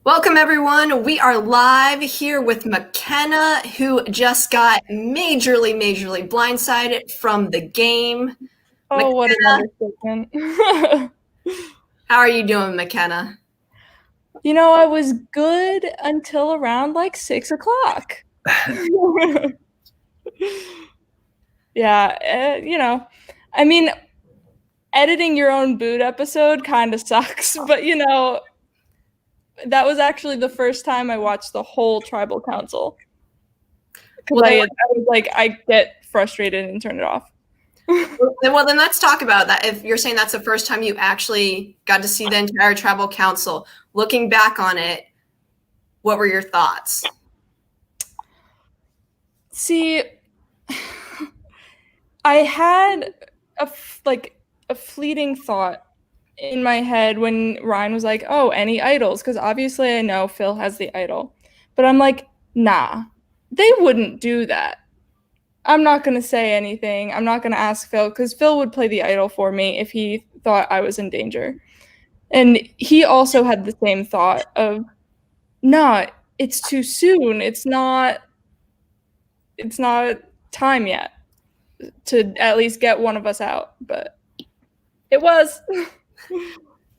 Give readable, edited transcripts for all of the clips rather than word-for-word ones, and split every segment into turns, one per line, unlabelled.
Welcome, everyone. We are live here with McKenna, who just got majorly blindsided from the game.
Oh, what an understatement.
How are you doing, McKenna?
I was good until around like 6 o'clock. Yeah, I mean, editing your own boot episode kind of sucks, but that was actually the first time I watched the whole tribal council. Because I get frustrated and turn it off.
Then let's talk about that. If you're saying that's the first time you actually got to see the entire tribal council, looking back on it, what were your thoughts?
See, I had a fleeting thought in my head when Ryan was like, "Oh, any idols?" Because obviously I know Phil has the idol, but I'm like, nah, they wouldn't do that. I'm not gonna say anything. I'm not gonna ask Phil because Phil would play the idol for me if he thought I was in danger, and he also had the same thought of, "Nah, it's too soon. It's not. It's not time yet to at least get one of us out." But it was.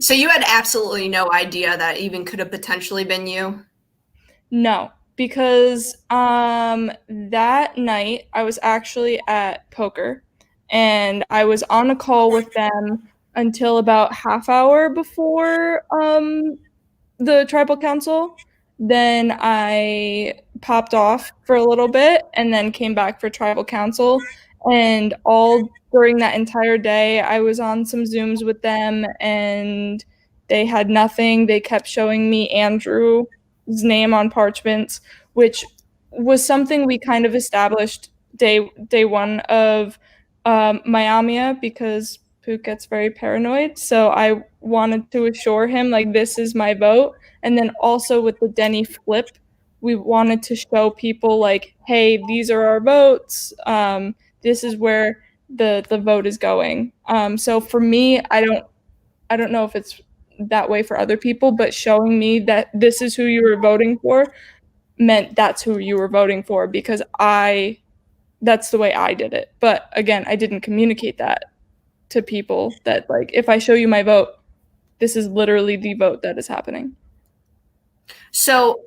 So you had absolutely no idea that even could have potentially been you?
No, because that night I was actually at poker and I was on a call with them until about half hour before the tribal council. Then I popped off for a little bit and then came back for tribal council. And all during that entire day, I was on some Zooms with them and they had nothing. They kept showing me Andrew's name on parchments, which was something we kind of established day one of Miami because Pook gets very paranoid. So I wanted to assure him, like, this is my vote. And then also with the Denny flip, we wanted to show people, like, hey, these are our votes. This is where the vote is going. So for me, I don't know if it's that way for other people, but showing me that this is who you were voting for meant that's who you were voting for because that's the way I did it. But again, I didn't communicate that to people that, like, if I show you my vote, this is literally the vote that is happening.
So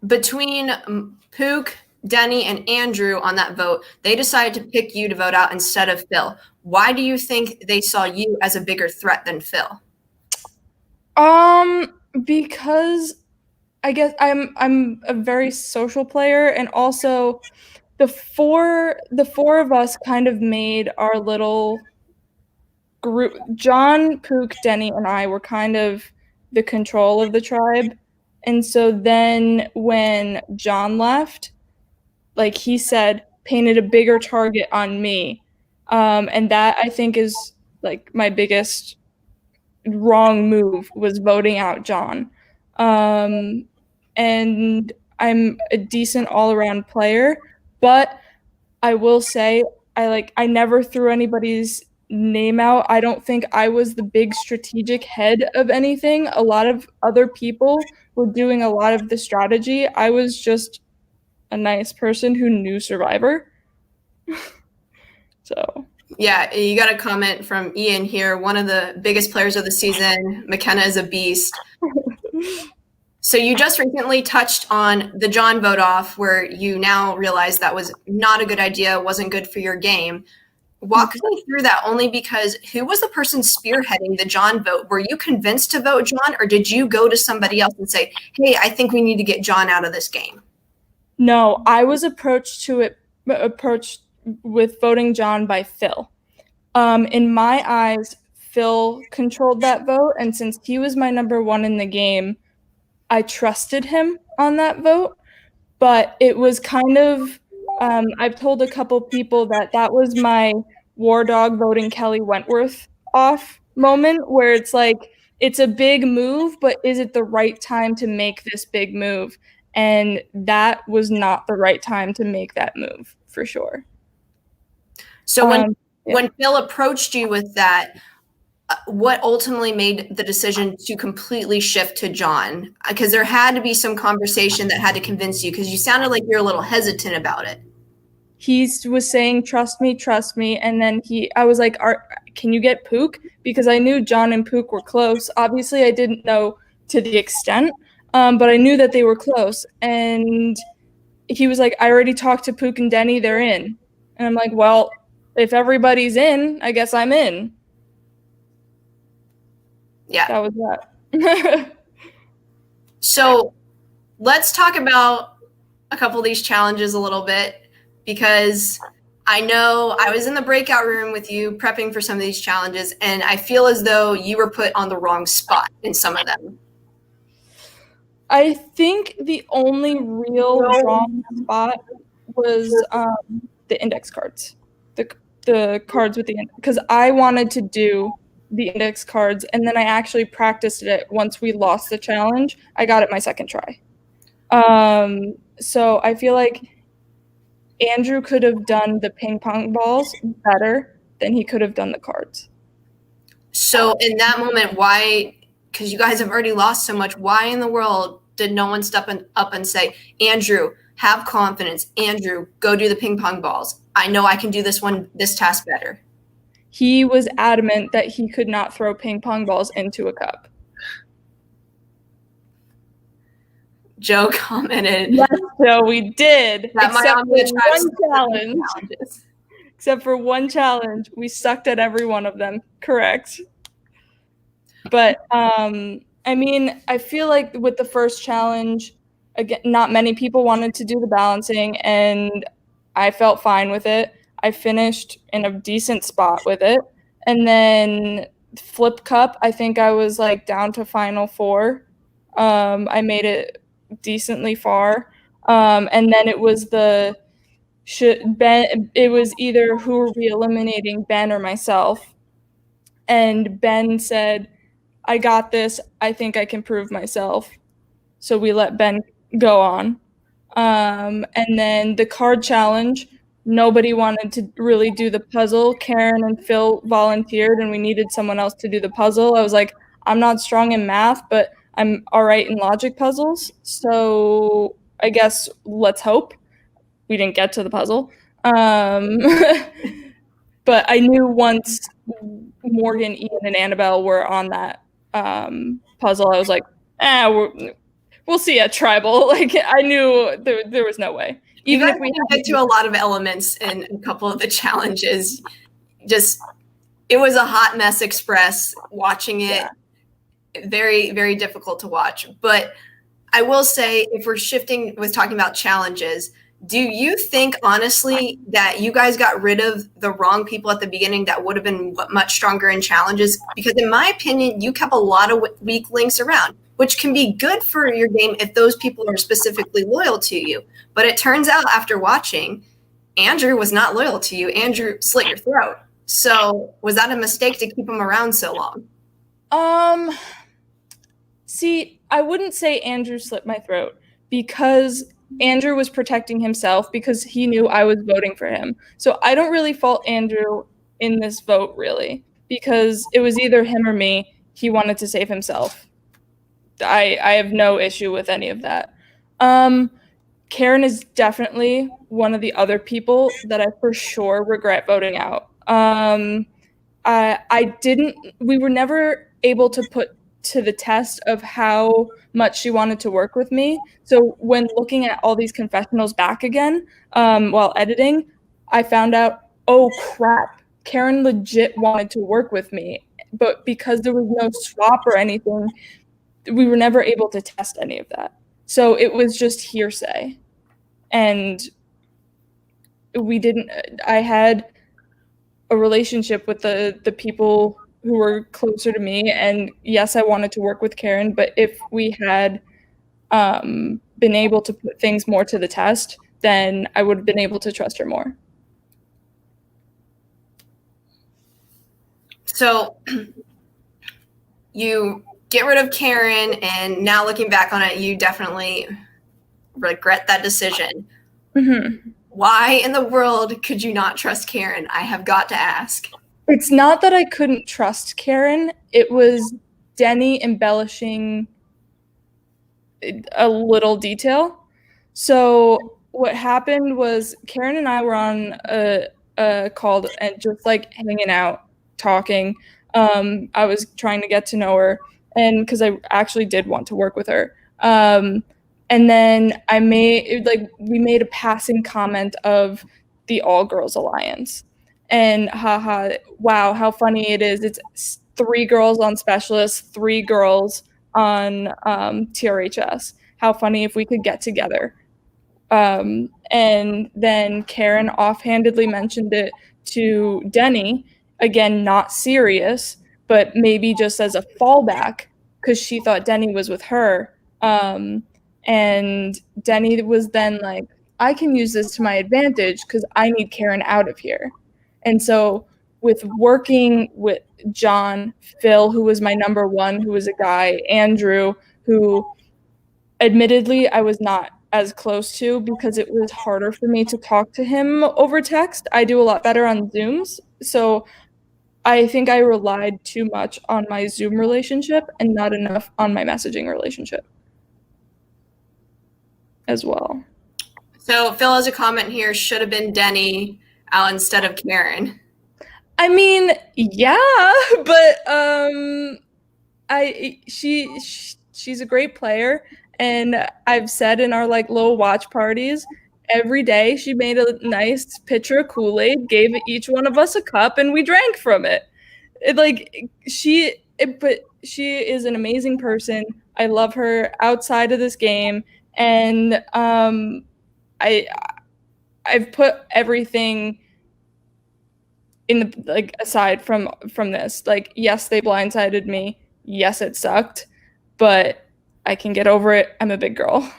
between Pook, Denny, and Andrew on that vote, they decided to pick you to vote out instead of Phil. Why do you think they saw you as a bigger threat than Phil?
Because I guess I'm a very social player, and also the four of us kind of made our little group. John, Pook, Denny, and I were kind of the control of the tribe. And so then when John left, like he said, painted a bigger target on me. And that I think is like my biggest wrong move was voting out John. And I'm a decent all-around player, but I will say I never threw anybody's name out. I don't think I was the big strategic head of anything. A lot of other people were doing a lot of the strategy. I was just a nice person who knew Survivor. So
Yeah, you got a comment from Ian here. One of the biggest players of the season. McKenna is a beast. So you just recently touched on the John vote off where you now realize that was not a good idea, wasn't good for your game. Walk me through that only because who was the person spearheading the John vote? Were you convinced to vote John or did you go to somebody else and say, hey, I think we need to get John out of this game?
No, I was approached with voting John by Phil. In my eyes, Phil controlled that vote, and since he was my number one in the game, I trusted him on that vote. But it was kind of, I've told a couple people that was my war dog voting Kelly Wentworth off moment, where it's like, it's a big move, but is it the right time to make this big move? And that was not the right time to make that move, for sure.
So when Phil approached you with that, what ultimately made the decision to completely shift to John? Because there had to be some conversation that had to convince you, because you sounded like you're a little hesitant about it.
He was saying, trust me. And then I was like, can you get Pook? Because I knew John and Pook were close. Obviously, I didn't know to the extent, but I knew that they were close. And he was like, I already talked to Pook and Denny. They're in. And I'm like, well, if everybody's in, I guess I'm in.
Yeah.
That was that.
So let's talk about a couple of these challenges a little bit, because I know I was in the breakout room with you prepping for some of these challenges, and I feel as though you were put on the wrong spot in some of them.
I think the only real wrong spot was the index cards, the cards with the index, because I wanted to do the index cards, and then I actually practiced it once we lost the challenge. I got it my second try. So I feel like Andrew could have done the ping pong balls better than he could have done the cards.
So in that moment, why, because you guys have already lost so much, why in the world did no one step up and say, Andrew, have confidence. Andrew, go do the ping pong balls. I know I can do this task better.
He was adamant that he could not throw ping pong balls into a cup.
Joe commented.
Yes, so we did. Except for one challenge, we sucked at every one of them. Correct. But I mean, I feel like with the first challenge, again, not many people wanted to do the balancing, and I felt fine with it. I finished in a decent spot with it. And then flip cup, I think I was like down to final 4. I made it decently far. And then it was it was either who were we eliminating, Ben or myself. And Ben said, I got this. I think I can prove myself. So we let Ben go on. And then the card challenge, nobody wanted to really do the puzzle. Karen and Phil volunteered, and we needed someone else to do the puzzle. I was like, I'm not strong in math, but I'm all right in logic puzzles. So I guess let's hope. We didn't get to the puzzle. But I knew once Morgan, Ian, and Annabelle were on that puzzle, I was like, we'll see at Tribal. Like, I knew there was no way.
Even if we get to a lot of elements in a couple of the challenges, it was a hot mess express watching it. Yeah. Very, very difficult to watch. But I will say, if we're shifting with talking about challenges, do you think, honestly, that you guys got rid of the wrong people at the beginning that would have been much stronger in challenges? Because in my opinion, you kept a lot of weak links around, which can be good for your game if those people are specifically loyal to you. But it turns out after watching, Andrew was not loyal to you. Andrew slit your throat. So was that a mistake to keep him around so long?
See, I wouldn't say Andrew slit my throat, because Andrew was protecting himself because he knew I was voting for him. So I don't really fault Andrew in this vote, really, because it was either him or me. He wanted to save himself. I have no issue with any of that. Karen is definitely one of the other people that I for sure regret voting out. We were never able to put to the test of how much she wanted to work with me. So when looking at all these confessionals back again, while editing, I found out, oh crap, Karen legit wanted to work with me. But because there was no swap or anything, we were never able to test any of that. So it was just hearsay. And I had a relationship with the people who were closer to me, and yes, I wanted to work with Karen, but if we had been able to put things more to the test, then I would have been able to trust her more.
So you get rid of Karen, and now looking back on it, you definitely regret that decision.
Mm-hmm.
Why in the world could you not trust Karen? I have got to ask.
It's not that I couldn't trust Karen. It was Denny embellishing a little detail. So what happened was Karen and I were on a call and just like hanging out, talking. I was trying to get to know her, and because I actually did want to work with her. And then we made a passing comment of the All Girls Alliance, and haha, wow, how funny it is! It's 3 girls on Specialists, 3 girls on TRHS. How funny if we could get together. And then Karen offhandedly mentioned it to Denny, again, not serious, but maybe just as a fallback because she thought Denny was with her. And Denny was then like, I can use this to my advantage because I need Karen out of here. And so with working with John, Phil, who was my number one, who was a guy, Andrew, who admittedly I was not as close to because it was harder for me to talk to him over text. I do a lot better on Zooms. So I think I relied too much on my Zoom relationship and not enough on my messaging relationship as well.
So Phil has a comment here, should have been Denny instead of Karen.
I mean, yeah, but she's a great player, and I've said in our like little watch parties, every day she made a nice pitcher of Kool-Aid, gave each one of us a cup, and we drank from it. But she is an amazing person. I love her outside of this game, and I've put everything in the like aside from this. Like, yes, they blindsided me. Yes, it sucked, but I can get over it. I'm a big girl.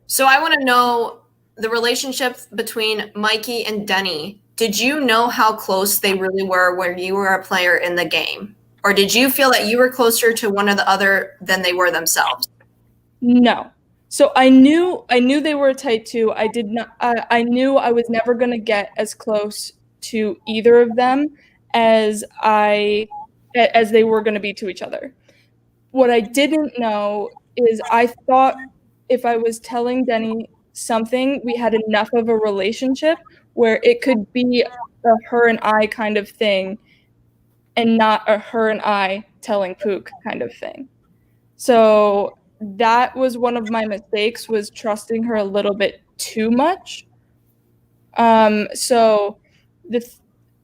So I want to know the relationship between Mikey and Denny. Did you know how close they really were when you were a player in the game? Or did you feel that you were closer to one or the other than they were themselves?
No. So I knew they were a tight 2. I did not. I knew I was never going to get as close to either of them as they were going to be to each other. What I didn't know is I thought if I was telling Denny something, we had enough of a relationship where it could be a her and I kind of thing and not a her and I telling Pook kind of thing. So that was one of my mistakes, was trusting her a little bit too much. So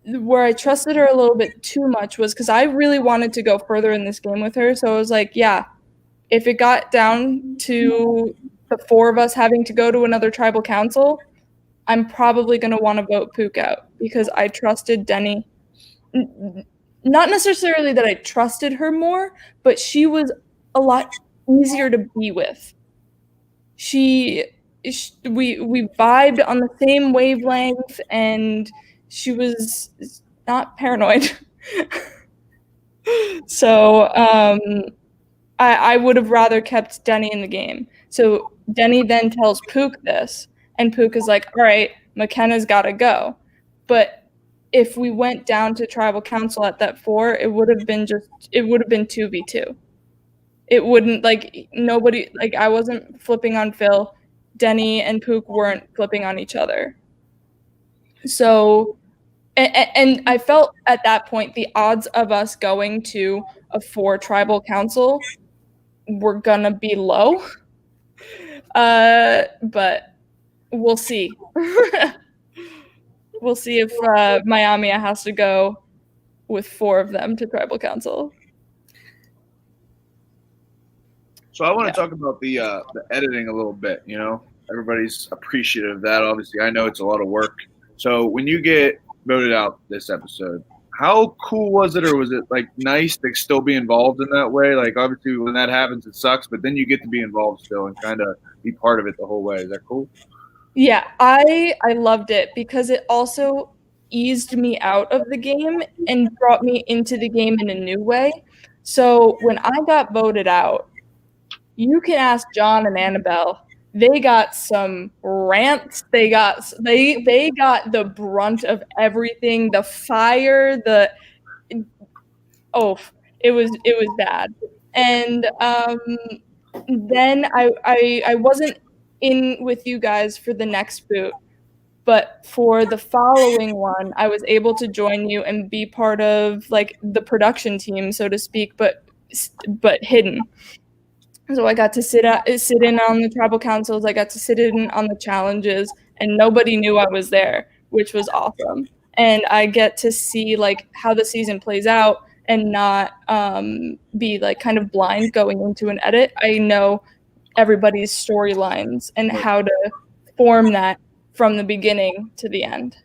where I trusted her a little bit too much was because I really wanted to go further in this game with her. So I was like, yeah, if it got down to the 4 of us having to go to another tribal council, I'm probably going to want to vote Pook out because I trusted Denny. Not necessarily that I trusted her more, but she was a lot easier to be with. We vibed on the same wavelength, and she was not paranoid. So I would have rather kept Denny in the game. So Denny then tells Pook this, and Pook is like, all right, McKenna's got to go. But if we went down to tribal council at that 4, it would have been 2v2. It wouldn't, like, nobody, like, I wasn't flipping on Phil. Denny and Pook weren't flipping on each other. So, and I felt at that point the odds of us going to a 4 tribal council were gonna be low. But we'll see. We'll see if Miami has to go with 4 of them to tribal council.
So I want to talk about the editing a little bit. You know, everybody's appreciative of that. Obviously, I know it's a lot of work. So when you get voted out this episode, how cool was it, or was it like nice to still be involved in that way? Like, obviously, when that happens, it sucks, but then you get to be involved still and kind of be part of it the whole way. Is that cool?
Yeah, I loved it because it also eased me out of the game and brought me into the game in a new way. So when I got voted out, you can ask John and Annabelle. they got some rants. They got the brunt of everything. The fire, it was bad. And then I wasn't in with you guys for the next boot, but for the following one, I was able to join you and be part of like the production team, so to speak, but hidden. So I got to sit in on the tribal councils. I got to sit in on the challenges, and nobody knew I was there, which was awesome. And I get to see like how the season plays out and not be like kind of blind going into an edit. I know everybody's storylines and how to form that from the beginning to the end.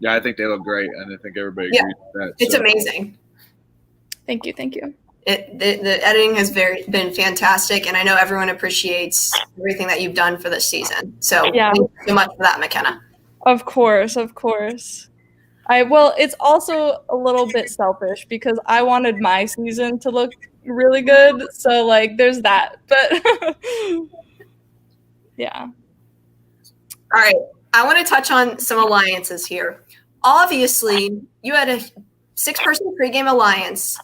Yeah, I think they look great, and I think everybody agrees with that.
It's amazing.
Thank you.
The editing has been fantastic, and I know everyone appreciates everything that you've done for this season. So Thank you so much for that, McKenna.
Of course. It's also a little bit selfish because I wanted my season to look really good. So like there's that. But yeah.
All right. I want to touch on some alliances here. Obviously, you had a 6-person pregame alliance.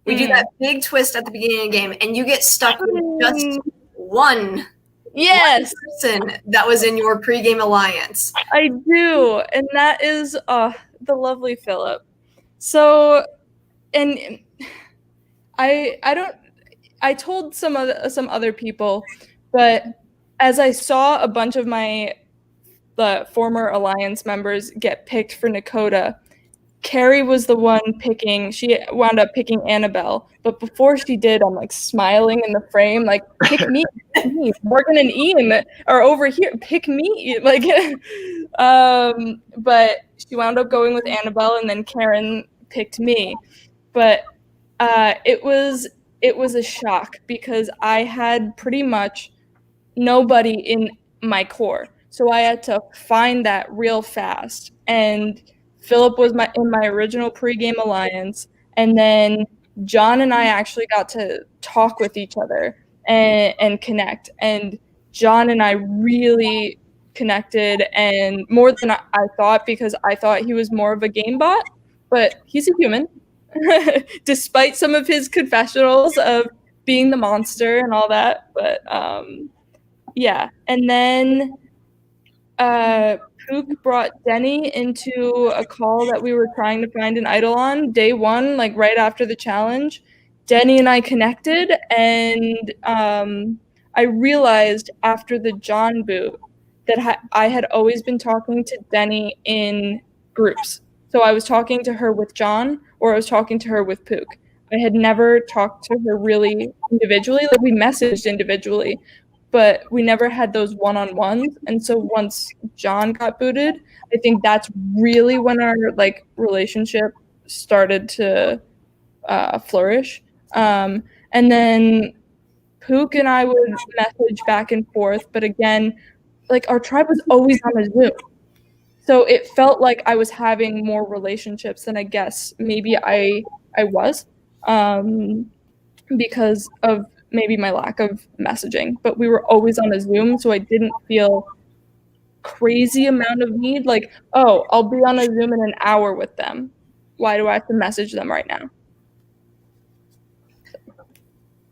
We do that big twist at the beginning of the game, and you get stuck with just one person that was in your pregame alliance.
I do, and that is the lovely Philip. So, and I told some other people, but as I saw a bunch of the former alliance members get picked for Nakota, Carrie was the one picking. She wound up picking Annabelle, but before she did, I'm like smiling in the frame, like pick me. Morgan and Ian are over here. Pick me, like. But she wound up going with Annabelle, and then Karen picked me. But it was a shock because I had pretty much nobody in my core, so I had to find that real fast. And Philip was in my original pregame alliance, and then John and I actually got to talk with each other and connect. And John and I really connected, and more than I thought, because I thought he was more of a game bot, but he's a human, despite some of his confessionals of being the monster and all that. But yeah, and then Pook brought Denny into a call that we were trying to find an idol on day one, like right after the challenge. Denny and I connected, and I realized after the John boot that I had always been talking to Denny in groups. So I was talking to her with John, or I was talking to her with Pook. I had never talked to her really individually. Like we messaged individually, but we never had those one-on-ones. And so once John got booted, I think that's really when our like relationship started to flourish. And then Pook and I would message back and forth, but again, like our tribe was always on a Zoom. So it felt like I was having more relationships than I guess maybe I was, because of maybe my lack of messaging. But we were always on a Zoom, so I didn't feel crazy amount of need. Like, oh, I'll be on a Zoom in an hour with them. Why do I have to message them right now?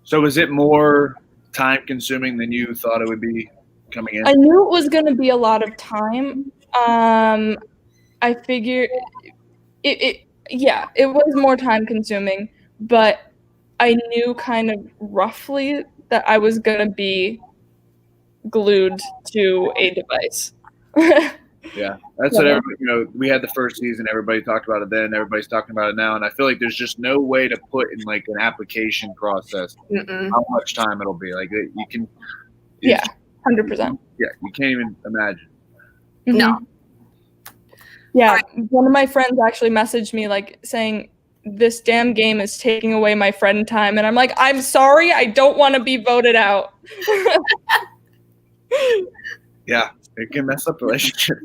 So was it more time consuming than you thought it would be coming in?
I knew it was going to be a lot of time. I figured it was more time consuming, but I knew kind of roughly that I was going to be glued to a device.
Yeah, that's what everybody, we had the first season, everybody talked about it then, everybody's talking about it now, and I feel like there's just no way to put in like an application process how much time it'll be. Like you can.
100%.
Yeah, you can't even imagine.
No.
Yeah, one of my friends actually messaged me like saying, this damn game is taking away my friend time. And I'm like, I'm sorry, I don't want to be voted out.
Yeah, it can mess up relationships.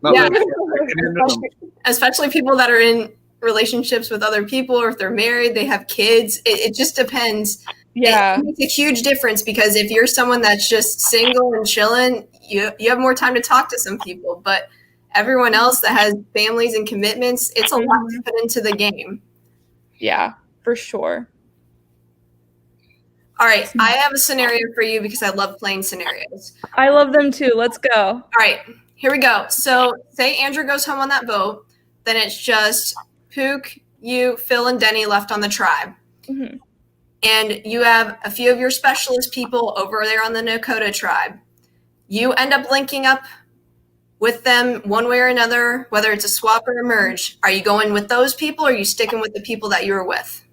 Especially people that are in relationships with other people, or if they're married, they have kids. It just depends.
Yeah.
It makes a huge difference because if you're someone that's just single and chilling, you have more time to talk to some people. But everyone else that has families and commitments, it's a lot to put into the game.
Yeah, for sure.
All right, I have a scenario for you because I love playing scenarios.
I love them too. Let's go.
All right, here we go. So say Andrew goes home on that boat, then it's just Pook, you, Phil, and Denny left on the tribe.
Mhm.
And you have a few of your specialist people over there on the Nakota tribe. You end up linking up with them one way or another, whether it's a swap or a merge. Are you going with those people or are you sticking with the people that you were with?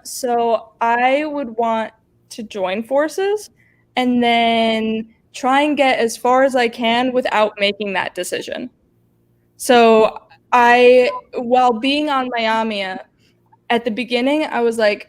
So I would want to join forces and then try and get as far as I can without making that decision. So while being on Miami, at the beginning, I was like,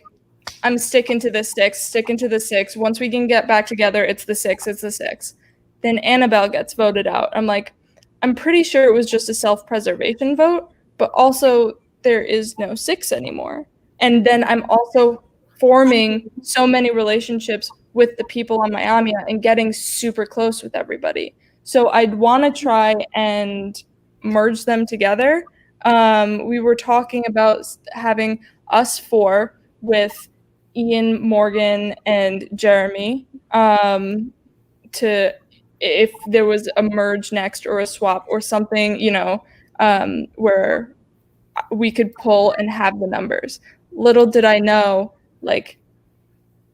I'm sticking to the six. Once we can get back together, it's the six. Then Annabelle gets voted out. I'm like, I'm pretty sure it was just a self-preservation vote, but also there is no six anymore. And then I'm also forming so many relationships with the people on Miami and getting super close with everybody. So I'd want to try and merge them together. We were talking about having us four with Ian, Morgan, and Jeremy to if there was a merge next or a swap or something, where we could pull and have the numbers. Little did I know, like,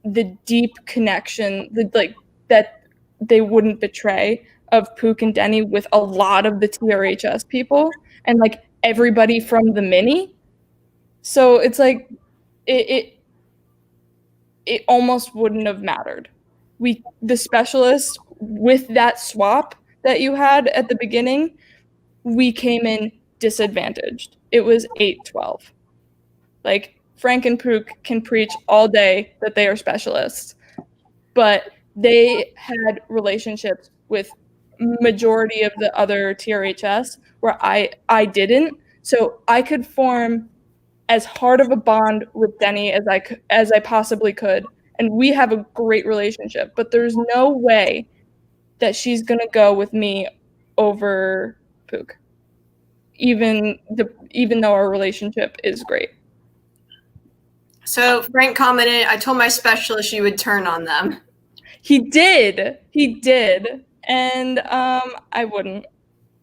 the deep connection, that they wouldn't betray of Pook and Denny with a lot of the TRHS people and like everybody from the mini. So it's like it almost wouldn't have mattered. The specialists with that swap that you had at the beginning, we came in disadvantaged. It was 8-12. Like Frank and Pook can preach all day that they are specialists, but they had relationships with majority of the other TRHS where I didn't. So I could form as hard of a bond with Denny as I possibly could, and we have a great relationship. But there's no way that she's gonna go with me over Pook, even though our relationship is great.
So Frank commented, I told my specialist you would turn on them.
He did, and I wouldn't.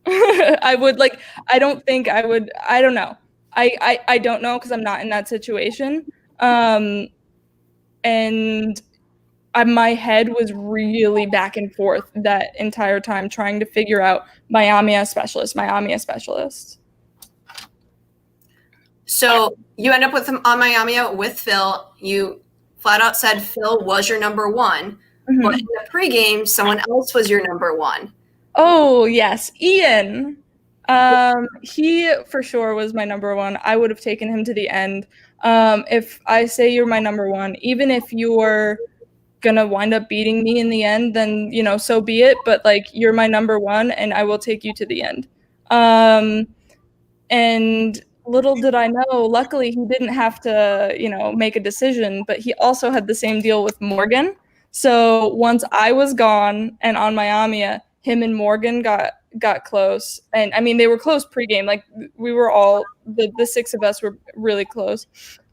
I would I don't think I would. I don't know. I don't know because I'm not in that situation. And my head was really back and forth that entire time trying to figure out Miami as specialist.
So you end up with him on Miami with Phil. You flat out said Phil was your number one, but in the pregame, someone else was your number one.
Oh, yes. Ian. He for sure was my number one. I would have taken him to the end. If I say you're my number one, even if you're gonna wind up beating me in the end, then so be it. But like you're my number one, and I will take you to the end. And little did I know, luckily he didn't have to, make a decision, but he also had the same deal with Morgan. So once I was gone and on Miami, him and Morgan got close. And I mean, they were close pregame. Like we were all, the six of us were really close.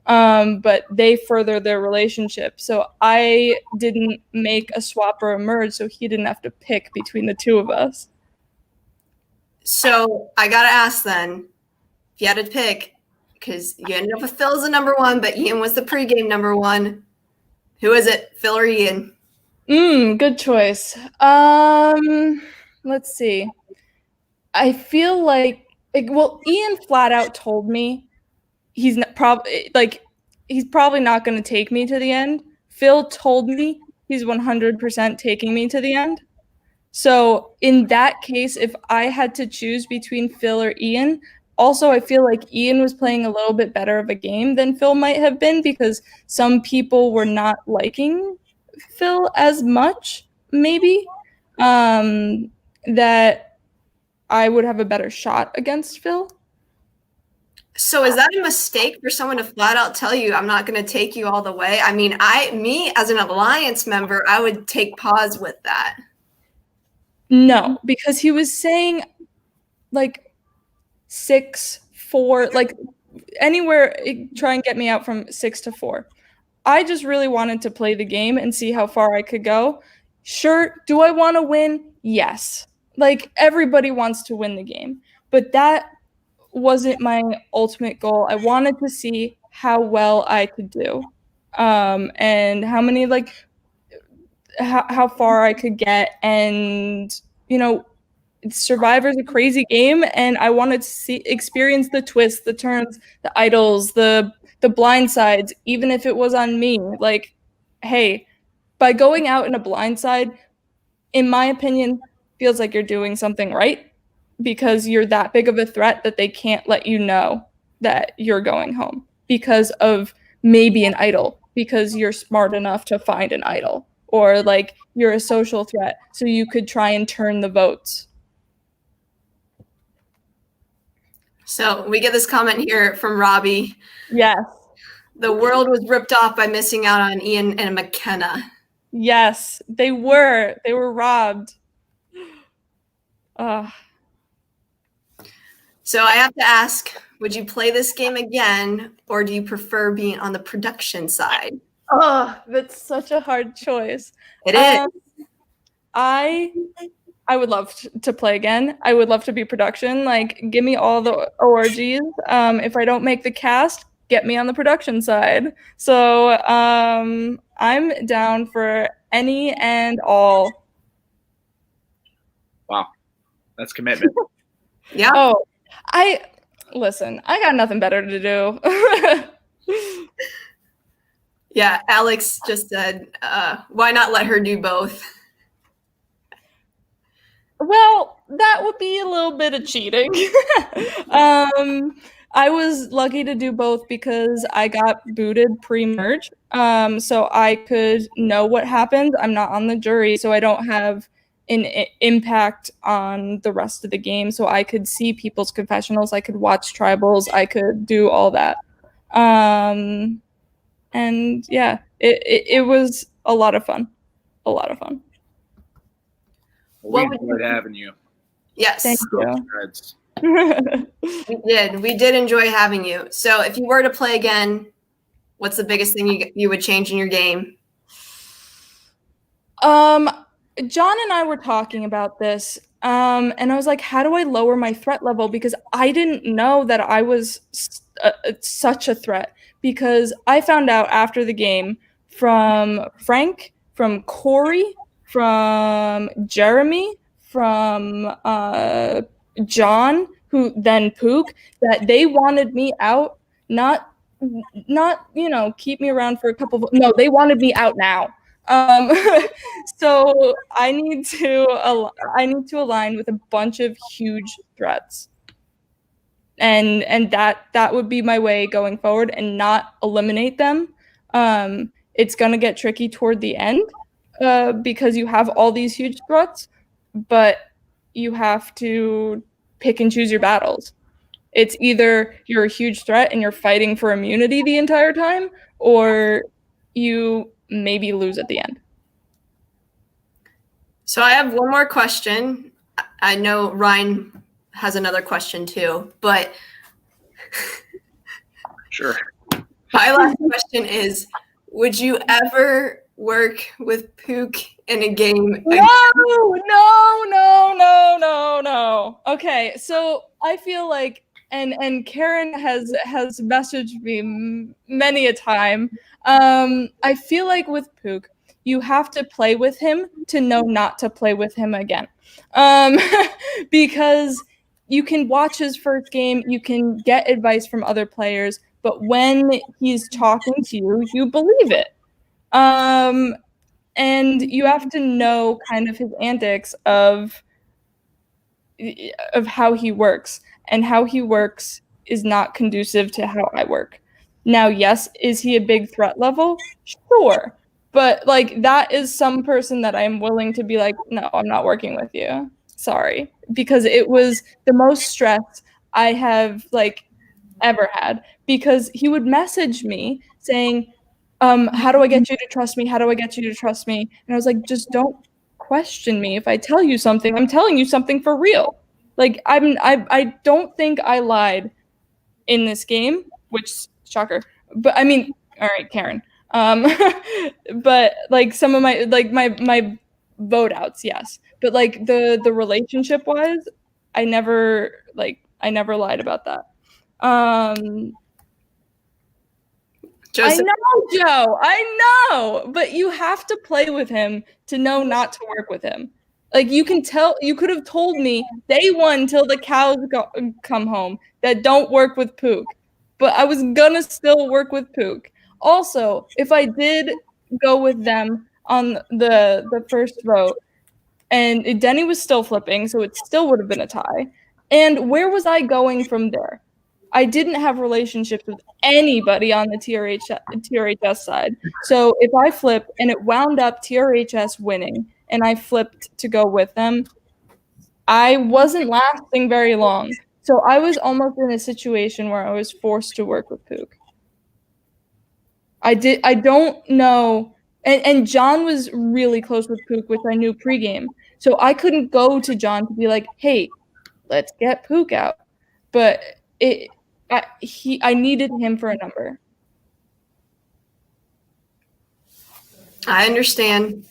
But they furthered their relationship. So I didn't make a swap or a merge, so he didn't have to pick between the two of us.
So I got to ask then, if you had to pick, because you ended up with Phil as the number one, but Ian was the pregame number one. Who is it, Phil or Ian?
Good choice. Let's see. I feel like Ian flat out told me he's probably not going to take me to the end. Phil told me he's 100% taking me to the end. So in that case, if I had to choose between Phil or Ian, also I feel like Ian was playing a little bit better of a game than Phil might have been because some people were not liking Phil as much, maybe, that I would have a better shot against Phil.
So is that a mistake for someone to flat out tell you, I'm not going to take you all the way? I mean, me as an alliance member, I would take pause with that.
No, because he was saying like 6-4, like anywhere, try and get me out from 6-4. I just really wanted to play the game and see how far I could go. Sure, do I want to win? Yes. Like everybody wants to win the game, but that wasn't my ultimate goal. I wanted to see how well I could do, and how many how far I could get. And Survivor's a crazy game, and I wanted to experience the twists, the turns, the idols, the blind sides, even if it was on me. Like, hey, by going out in a blind side, in my opinion, feels like you're doing something right, because you're that big of a threat that they can't let you know that you're going home because of maybe an idol, because you're smart enough to find an idol, or like you're a social threat, so you could try and turn the votes.
So we get this comment here from Robbie.
Yes.
The world was ripped off by missing out on Ian and McKenna.
Yes, they were. They were robbed.
So I have to ask, would you play this game again, or do you prefer being on the production side?
Oh, that's such a hard choice.
It is.
I would love to play again. I would love to be production. Like, give me all the ORGs. If I don't make the cast, get me on the production side. So I'm down for any and all.
Wow, that's commitment.
Yeah.
Oh, I got nothing better to do.
Yeah, Alex just said, why not let her do both?
Well, that would be a little bit of cheating. I was lucky to do both because I got booted pre-merge, so I could know what happened. I'm not on the jury, so I don't have an impact on the rest of the game. So I could see people's confessionals, I could watch tribals, I could do all that. And yeah, it was a lot of fun. A lot of fun.
We enjoyed having you.
Yes.
Thank
you.
We did enjoy having you. So if you were to play again, what's the biggest thing you would change in your game?
John and I were talking about this, and I was like, how do I lower my threat level? Because I didn't know that I was such a threat, because I found out after the game from Frank, from Corey, from Jeremy, from John, who then Pook, that they wanted me out, not keep me around for a couple of, no, they wanted me out now. So I need to align with a bunch of huge threats, and that would be my way going forward, and not eliminate them. It's gonna get tricky toward the end, because you have all these huge threats, but you have to pick and choose your battles. It's either you're a huge threat and you're fighting for immunity the entire time, or you maybe lose at the end.
So I have one more question. I know Ryan has another question too, but
sure.
My last question is, would you ever work with Pook in a game?
No. Okay, so I feel like, and Karen has messaged me many a time. I feel like with Pook, you have to play with him to know not to play with him again, because you can watch his first game, you can get advice from other players, but when he's talking to you, you believe it. And you have to know kind of his antics of how he works, and how he works is not conducive to how I work. Now, yes, is he a big threat level? Sure. But like, that is some person that I'm willing to be like, no, I'm not working with you. Sorry. Because it was the most stress I have ever had, because he would message me saying, how do I get you to trust me? How do I get you to trust me? And I was like, just don't question me. If I tell you something, I'm telling you something for real. Like, I don't think I lied in this game, which, shocker. But I mean, all right, Karen. But like some of my vote outs, yes. But like the relationship wise, I never lied about that.
Joseph,
I know, Joe. I know, but you have to play with him to know not to work with him. Like, you can tell. You could have told me day one till the cows come home that don't work with Pook, but I was gonna still work with Pook. Also, if I did go with them on the first vote, and Denny was still flipping, so it still would have been a tie. And where was I going from there? I didn't have relationships with anybody on the TRHS side. So if I flip and it wound up TRHS winning and I flipped to go with them, I wasn't lasting very long. So I was almost in a situation where I was forced to work with Pook. I don't know. And John was really close with Pook, which I knew pregame. So I couldn't go to John to be like, hey, let's get Pook out. But I needed him for a number.
I understand.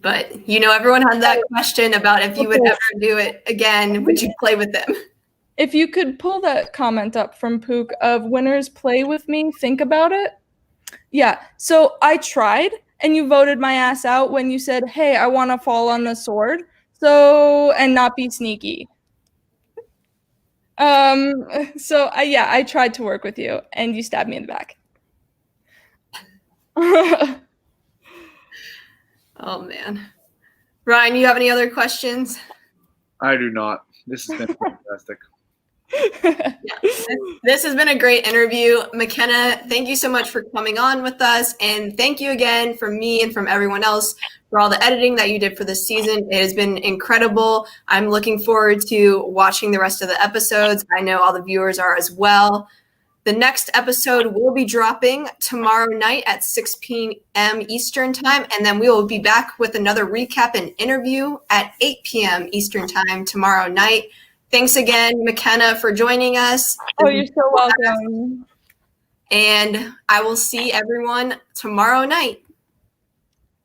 But, everyone had that question about if you would ever do it again, would you play with them?
If you could pull that comment up from Pook of winners play with me, think about it. Yeah, so I tried, and you voted my ass out when you said, hey, I want to fall on the sword, and not be sneaky. I tried to work with you, and you stabbed me in the back.
Oh, man. Ryan, you have any other questions?
I do not. This has been fantastic.
This has been a great interview. McKenna, thank you so much for coming on with us. And thank you again from me and from everyone else for all the editing that you did for this season. It has been incredible. I'm looking forward to watching the rest of the episodes. I know all the viewers are as well. The next episode will be dropping tomorrow night at 6 p.m. Eastern time, and then we will be back with another recap and interview at 8 p.m. Eastern time tomorrow night. Thanks again, McKenna, for joining us.
Oh, you're so welcome.
And I will see everyone tomorrow night.